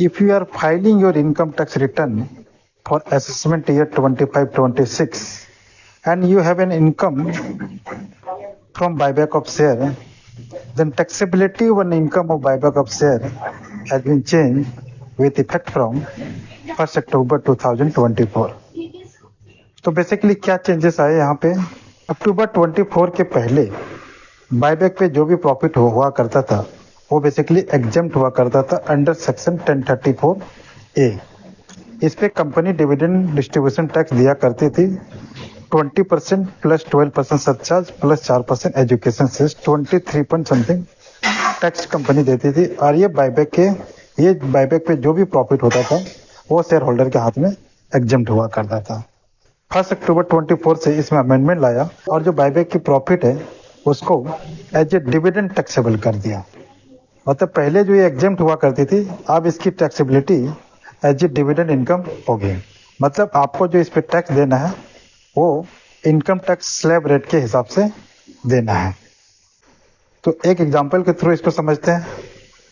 If you are filing your income tax return for assessment year 25-26 and you have an income from buyback of share, then taxability on income of buyback of share has been changed with effect from 1st October 2024. तो basically क्या changes आए यहाँ पे, अक्टूबर 24 के पहले buyback पे जो भी प्रॉफिट हुआ करता था वो बेसिकली एग्जेम्प्ट हुआ करता था अंडर सेक्शन 1034A। इस पे कंपनी डिविडेंड डिस्ट्रीब्यूशन टैक्स दिया करती थी 20% plus 12% surcharge plus 4% education cess 23 point something tax company देती थी। और ये बायबैक पे जो भी प्रॉफिट होता था वो शेयर होल्डर के हाथ में एग्जेम्प्ट हुआ करता था। 1 अक्टूबर 24 से इसमें अमेंडमेंट लाया और जो बायबैक की प्रॉफिट है उसको एज ए डिविडेंड टैक्सेबल कर दिया। मतलब पहले जो ये एग्जेम्प्ट हुआ करती थी अब इसकी taxability as a dividend income हो गई। मतलब आपको जो इस पे टैक्स देना है वो इनकम टैक्स स्लैब रेट के हिसाब से देना है। तो एक एग्जांपल के थ्रू इसको समझते हैं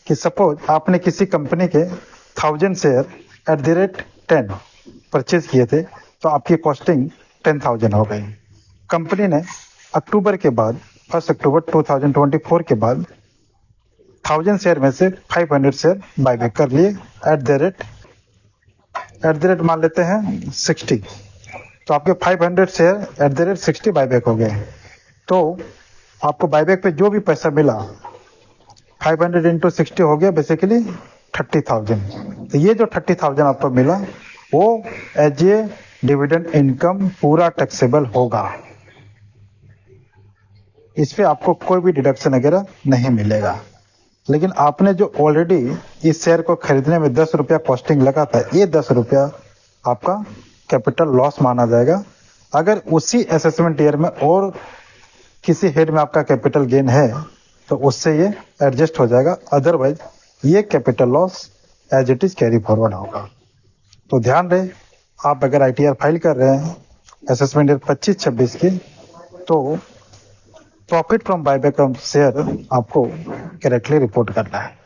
कि सपोज आपने किसी कंपनी के 1000 share at the rate 10 purchase किए थे तो आपकी कॉस्टिंग 10,000 हो गई। कंपनी ने अक्टूबर के बाद 1 अक्टूबर 2024 के बाद 1000 शेयर में से 500 शेयर बायबैक कर लिए एट द रेट मान लेते हैं 60। तो आपके 500 share at the rate 60 buyback हो गए। तो आपको बायबैक पे जो भी पैसा मिला 500 इंटू 60 हो गया बेसिकली 30,000। तो ये जो 30,000 आपको मिला वो एज ए डिविडेंड इनकम पूरा टैक्सेबल होगा। इस पे आपको कोई भी डिडक्शन वगैरह नहीं मिलेगा। लेकिन आपने जो ऑलरेडी इस शेयर को खरीदने में 10 रुपया कॉस्टिंग लगा था ये 10 रुपया आपका कैपिटल लॉस माना जाएगा। अगर उसी असेसमेंट ईयर में और किसी हेड में आपका कैपिटल गेन है तो उससे ये एडजस्ट हो जाएगा। अदरवाइज ये capital loss as it is carry forward होगा। तो ध्यान रहे आप अगर आईटीआर फाइल कर रहे हैं असेसमेंट ईयर 25-26 की तो profit from buyback of share आपको करेक्टली रिपोर्ट करना है।